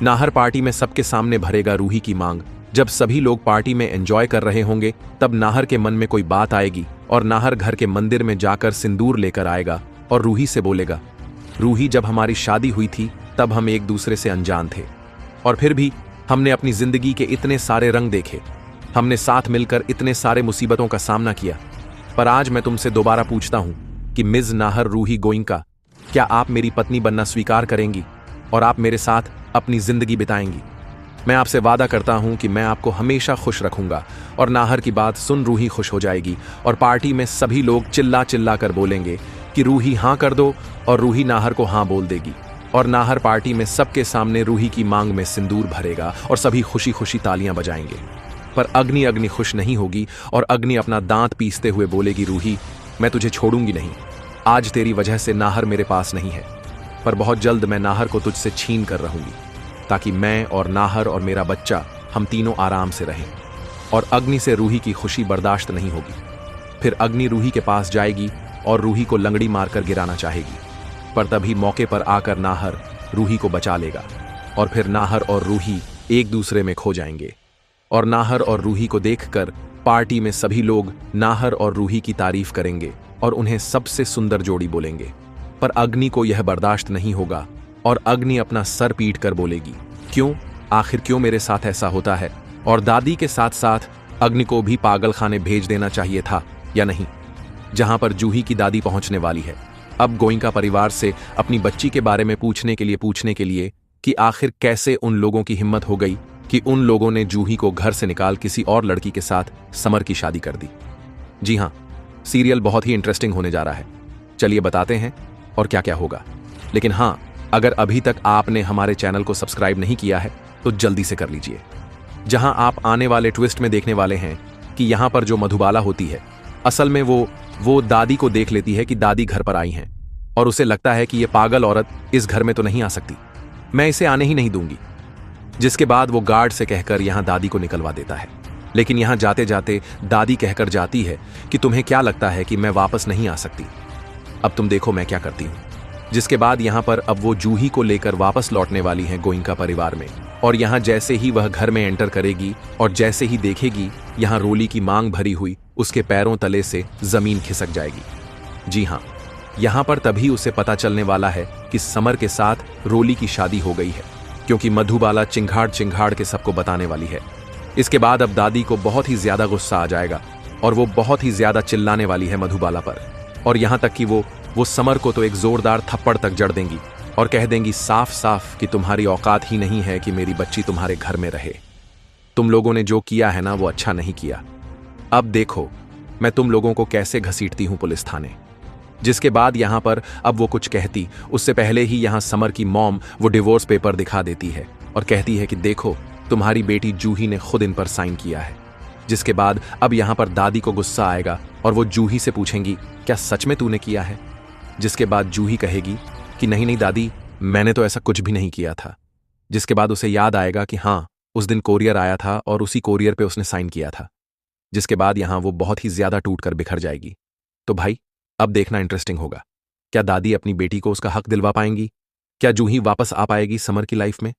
Nahar party में सबके सामने भरेगा रूही की मांग। जब सभी लोग पार्टी में एंजॉय कर रहे होंगे तब नाहर के मन में कोई बात आएगी और नाहर घर के मंदिर में जाकर सिंदूर लेकर आएगा और रूही से बोलेगा, रूही, जब हमारी शादी हुई थी तब हम एक दूसरे से अनजान थे और फिर भी हमने अपनी जिंदगी के इतने सारे रंग देखे, हमने साथ मिलकर इतने सारे मुसीबतों का सामना किया। पर आज मैं तुमसे दोबारा पूछता हूं कि मिस नाहर रूही गोइंका, क्या आप मेरी पत्नी बनना स्वीकार करेंगी और आप मेरे साथ अपनी जिंदगी बिताएंगी? मैं आपसे वादा करता हूं कि मैं आपको हमेशा खुश रखूंगा। और नाहर की बात सुन रूही खुश हो जाएगी और पार्टी में सभी लोग चिल्ला चिल्ला कर बोलेंगे कि रूही हां कर दो, और रूही नाहर को हां बोल देगी और नाहर पार्टी में सबके सामने रूही की मांग में सिंदूर भरेगा और सभी खुशी खुशी तालियां बजाएंगे। पर अग्नि खुश नहीं होगी और अग्नि अपना दांत पीसते हुए बोलेगी, रूही, मैं तुझे छोड़ूंगी नहीं। आज तेरी वजह से नाहर मेरे पास नहीं है, पर बहुत जल्द मैं नाहर को तुझसे छीन कर रहूंगी ताकि मैं और नाहर और मेरा बच्चा हम तीनों आराम से रहें। और अग्नि से रूही की खुशी बर्दाश्त नहीं होगी। फिर अग्नि रूही के पास जाएगी और रूही को लंगड़ी मारकर गिराना चाहेगी, पर तभी मौके पर आकर नाहर रूही को बचा लेगा और फिर नाहर और रूही एक दूसरे में खो जाएंगे। और नाहर और रूही को देखकर पार्टी में सभी लोग नाहर और रूही की तारीफ करेंगे और उन्हें सबसे सुंदर जोड़ी बोलेंगे। पर अग्नि को यह बर्दाश्त नहीं होगा और अग्नि अपना सर पीट कर बोलेगी, क्यों, आखिर क्यों मेरे साथ ऐसा होता है? और दादी के साथ साथ अग्नि को भी पागल खाने भेज देना चाहिए था या नहीं, जहां पर जूही की दादी पहुंचने वाली है। अब गोइंका परिवार से अपनी बच्ची के बारे में पूछने के लिए कि आखिर कैसे उन लोगों की हिम्मत हो गई कि उन लोगों ने जूही को घर से निकाल किसी और लड़की के साथ समर की शादी कर दी। जी हां, सीरियल बहुत ही इंटरेस्टिंग होने जा रहा है। चलिए बताते हैं और क्या क्या होगा। लेकिन हां, अगर अभी तक आपने हमारे चैनल को सब्सक्राइब नहीं किया है तो जल्दी से कर लीजिए, जहां आप आने वाले ट्विस्ट में देखने वाले हैं कि यहां पर जो मधुबाला होती है, असल में वो दादी को देख लेती है कि दादी घर पर आई हैं और उसे लगता है कि ये पागल औरत इस घर में तो नहीं आ सकती, मैं इसे आने ही नहीं दूंगी। जिसके बाद वो गार्ड से कहकर यहां दादी को निकलवा देता है। लेकिन यहां जाते जाते दादी कहकर जाती है कि तुम्हें क्या लगता है कि मैं वापस नहीं आ सकती? अब तुम देखो मैं क्या करती हूं। जिसके बाद यहां पर अब वो जूही को लेकर वापस लौटने वाली हैं गोइंका परिवार में। और यहां जैसे ही वह घर में एंटर करेगी और जैसे ही देखेगी यहां रोली की मांग भरी हुई, उसके पैरों तले से जमीन खिसक जाएगी। जी हां, यहां पर तभी उसे पता चलने वाला है कि समर के साथ रोली की शादी हो गई है, क्योंकि मधुबाला चिंघाड़ के सबको बताने वाली है। इसके बाद अब दादी को बहुत ही ज्यादा गुस्सा आ जाएगा और वो बहुत ही ज्यादा चिल्लाने वाली है मधुबाला पर। और यहां तक कि वो समर को तो एक जोरदार थप्पड़ तक जड़ देंगी और कह देंगी साफ साफ कि तुम्हारी औकात ही नहीं है कि मेरी बच्ची तुम्हारे घर में रहे। तुम लोगों ने जो किया है ना, वो अच्छा नहीं किया। अब देखो मैं तुम लोगों को कैसे घसीटती हूं पुलिस थाने। जिसके बाद यहां पर अब वो कुछ कहती उससे पहले ही यहां समर की मॉम वो डिवोर्स पेपर दिखा देती है और कहती है कि देखो, तुम्हारी बेटी जूही ने खुद इन पर साइन किया है। जिसके बाद अब यहां पर दादी को गुस्सा आएगा और वो जूही से पूछेंगी, क्या सच में तूने किया है? जिसके बाद जूही कहेगी कि नहीं नहीं दादी, मैंने तो ऐसा कुछ भी नहीं किया था। जिसके बाद उसे याद आएगा कि हाँ, उस दिन कोरियर आया था और उसी कोरियर पे उसने साइन किया था। जिसके बाद यहां वो बहुत ही ज्यादा टूट कर बिखर जाएगी। तो भाई अब देखना इंटरेस्टिंग होगा, क्या दादी अपनी बेटी को उसका हक दिलवा पाएंगी? क्या जूही वापस आ पाएगी समर की लाइफ में?